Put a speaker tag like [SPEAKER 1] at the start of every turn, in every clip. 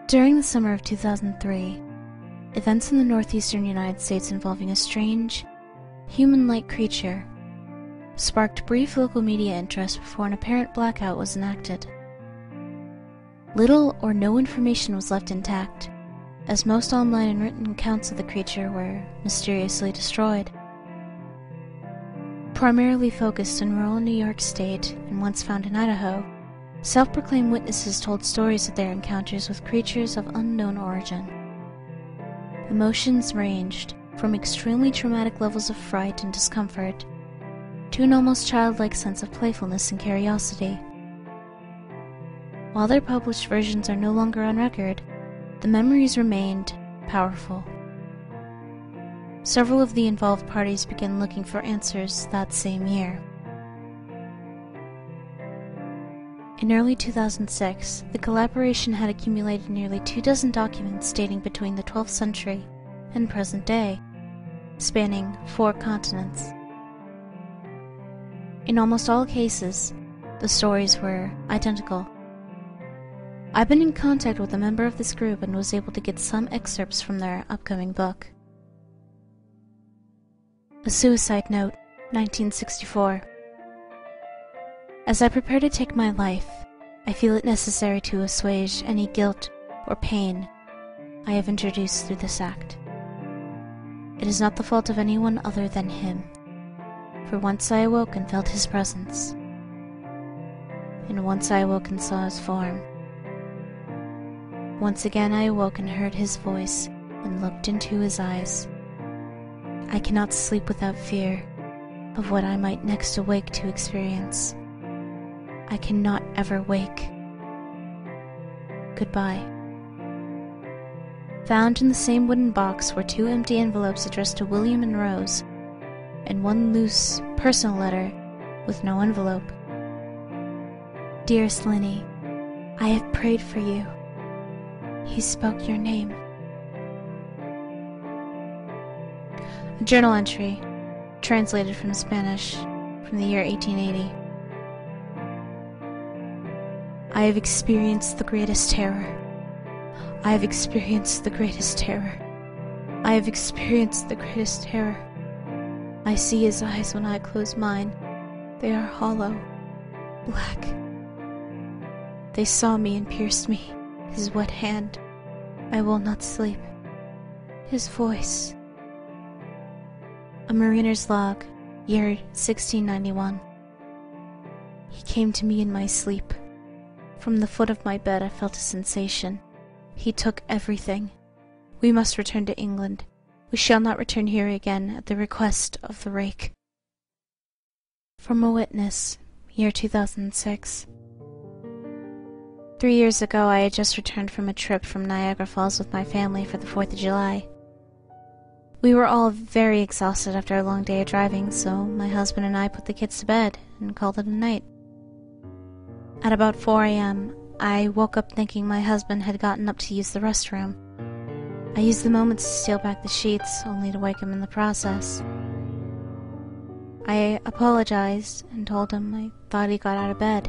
[SPEAKER 1] During the summer of 2003, events in the northeastern United States involving a strange, human-like creature sparked brief local media interest before an apparent blackout was enacted. Little or no information was left intact, as most online and written accounts of the creature were mysteriously destroyed. Primarily focused in rural New York State and once found in Idaho, self-proclaimed witnesses told stories of their encounters with creatures of unknown origin. Emotions ranged from extremely traumatic levels of fright and discomfort to an almost childlike sense of playfulness and curiosity. While their published versions are no longer on record, the memories remained powerful. Several of the involved parties began looking for answers that same year. In early 2006, the collaboration had accumulated nearly 24 documents dating between the 12th century and present day, spanning 4 continents. In almost all cases, the stories were identical. I've been in contact with a member of this group and was able to get some excerpts from their upcoming book. A Suicide Note, 1964. As I prepare to take my life, I feel it necessary to assuage any guilt or pain I have introduced through this act. It is not the fault of anyone other than him, for once I awoke and felt his presence, and once I awoke and saw his form. Once again I awoke and heard his voice and looked into his eyes. I cannot sleep without fear of what I might next awake to experience. I cannot ever wake. Goodbye. Found in the same wooden box were 2 empty envelopes addressed to William and Rose, and 1 loose, personal letter with no envelope. Dearest Linny, I have prayed for you. He spoke your name. A journal entry, translated from Spanish, from the year 1880. I have experienced the greatest terror. I have experienced the greatest terror. I have experienced the greatest terror. I see his eyes when I close mine. They are hollow, black. They saw me and pierced me. His wet hand. I will not sleep. His voice. A mariner's log, year 1691. He came to me in my sleep. From the foot of my bed I felt a sensation. He took everything. We must return to England. We shall not return here again at the request of the Rake. From a witness, year 2006. 3 years ago I had just returned from a trip from Niagara Falls with my family for the 4th of July. We were all very exhausted after a long day of driving, so my husband and I put the kids to bed and called it a night. At about 4 a.m., I woke up thinking my husband had gotten up to use the restroom. I used the moment to steal back the sheets, only to wake him in the process. I apologized and told him I thought he got out of bed.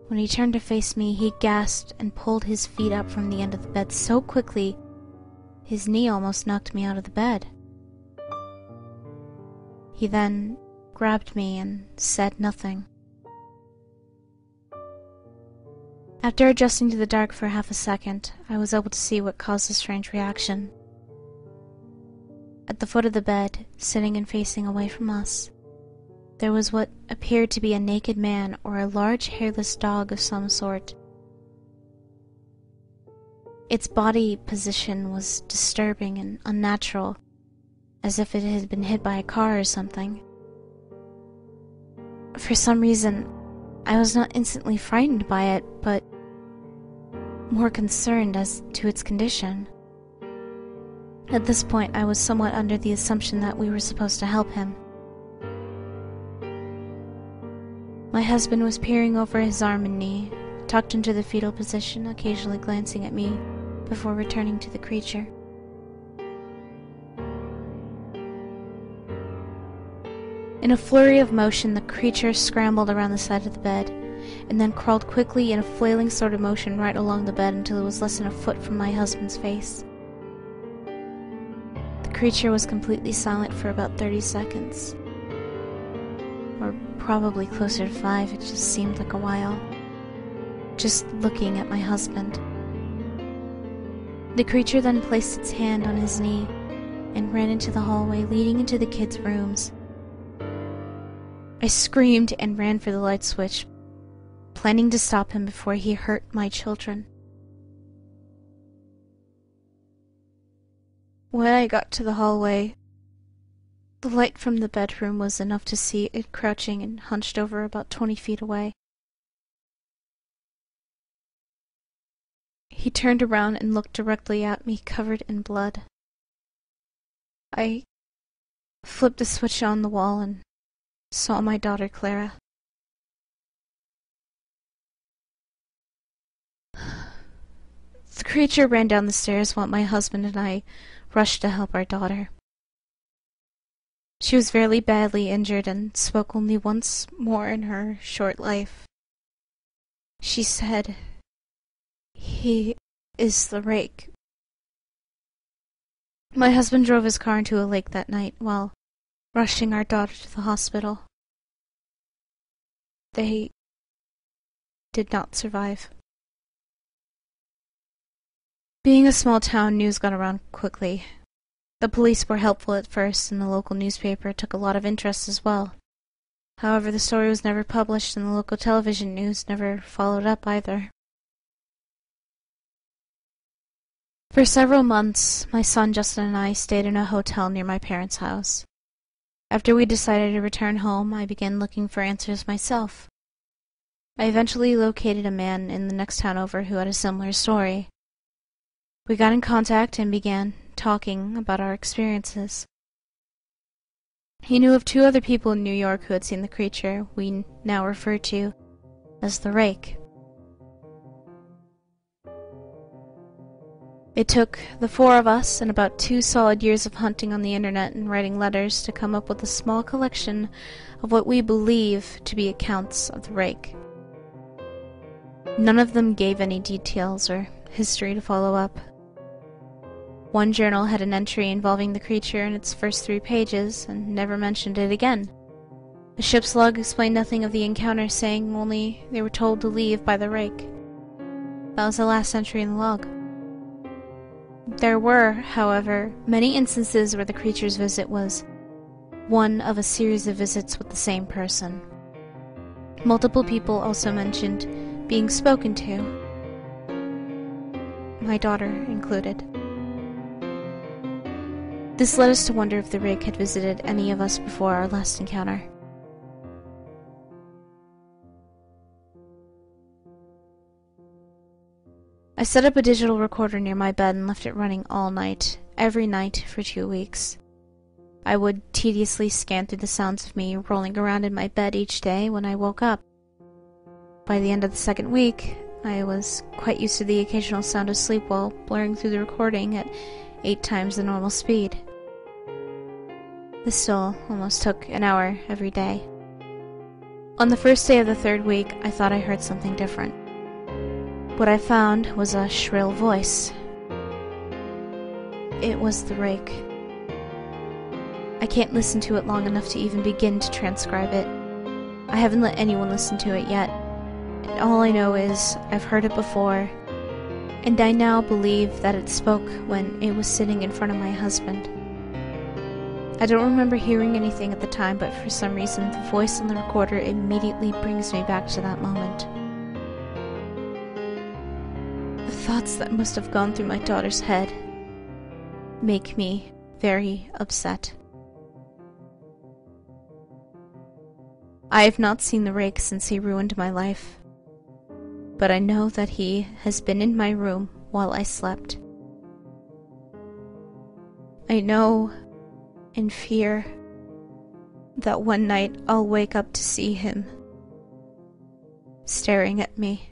[SPEAKER 1] When he turned to face me, he gasped and pulled his feet up from the end of the bed so quickly, his knee almost knocked me out of the bed. He then grabbed me and said nothing. After adjusting to the dark for half a second, I was able to see what caused the strange reaction. At the foot of the bed, sitting and facing away from us, there was what appeared to be a naked man or a large hairless dog of some sort. Its body position was disturbing and unnatural, as if it had been hit by a car or something. For some reason, I was not instantly frightened by it, but more concerned as to its condition. At this point, I was somewhat under the assumption that we were supposed to help him. My husband was peering over his arm and knee, tucked into the fetal position, occasionally glancing at me before returning to the creature. In a flurry of motion, the creature scrambled around the side of the bed, and then crawled quickly in a flailing sort of motion right along the bed until it was less than a foot from my husband's face. The creature was completely silent for about 30 seconds. Or probably closer to 5, it just seemed like a while. Just looking at my husband. The creature then placed its hand on his knee and ran into the hallway leading into the kids' rooms. I screamed and ran for the light switch, planning to stop him before he hurt my children. When I got to the hallway, the light from the bedroom was enough to see it crouching and hunched over about 20 feet away. He turned around and looked directly at me, covered in blood. I flipped the switch on the wall and saw my daughter Clara. The creature ran down the stairs while my husband and I rushed to help our daughter. She was very badly injured and spoke only once more in her short life. She said, "He is the Rake." My husband drove his car into a lake that night while rushing our daughter to the hospital. They did not survive. Being a small town, news got around quickly. The police were helpful at first, and the local newspaper took a lot of interest as well. However, the story was never published, and the local television news never followed up either. For several months, my son Justin and I stayed in a hotel near my parents' house. After we decided to return home, I began looking for answers myself. I eventually located a man in the next town over who had a similar story. We got in contact and began talking about our experiences. He knew of 2 other people in New York who had seen the creature we now refer to as the Rake. It took the 4 of us and about 2 solid years of hunting on the internet and writing letters to come up with a small collection of what we believe to be accounts of the Rake. None of them gave any details or history to follow up. One journal had an entry involving the creature in its first 3 pages and never mentioned it again. The ship's log explained nothing of the encounter, saying only they were told to leave by the Rake. That was the last entry in the log. There were, however, many instances where the creature's visit was one of a series of visits with the same person. Multiple people also mentioned being spoken to, my daughter included. This led us to wonder if the Rake had visited any of us before our last encounter. I set up a digital recorder near my bed and left it running all night, every night for 2 weeks. I would tediously scan through the sounds of me rolling around in my bed each day when I woke up. By the end of the 2nd week, I was quite used to the occasional sound of sleep while blurring through the recording at 8 times the normal speed. This still almost took an hour every day. On the first day of the 3rd week, I thought I heard something different. What I found was a shrill voice. It was the Rake. I can't listen to it long enough to even begin to transcribe it. I haven't let anyone listen to it yet. And all I know is I've heard it before, and I now believe that it spoke when it was sitting in front of my husband. I don't remember hearing anything at the time, but for some reason the voice on the recorder immediately brings me back to that moment. The thoughts that must have gone through my daughter's head make me very upset. I have not seen the Rake since he ruined my life, but I know that he has been in my room while I slept. I know and fear that one night I'll wake up to see him staring at me.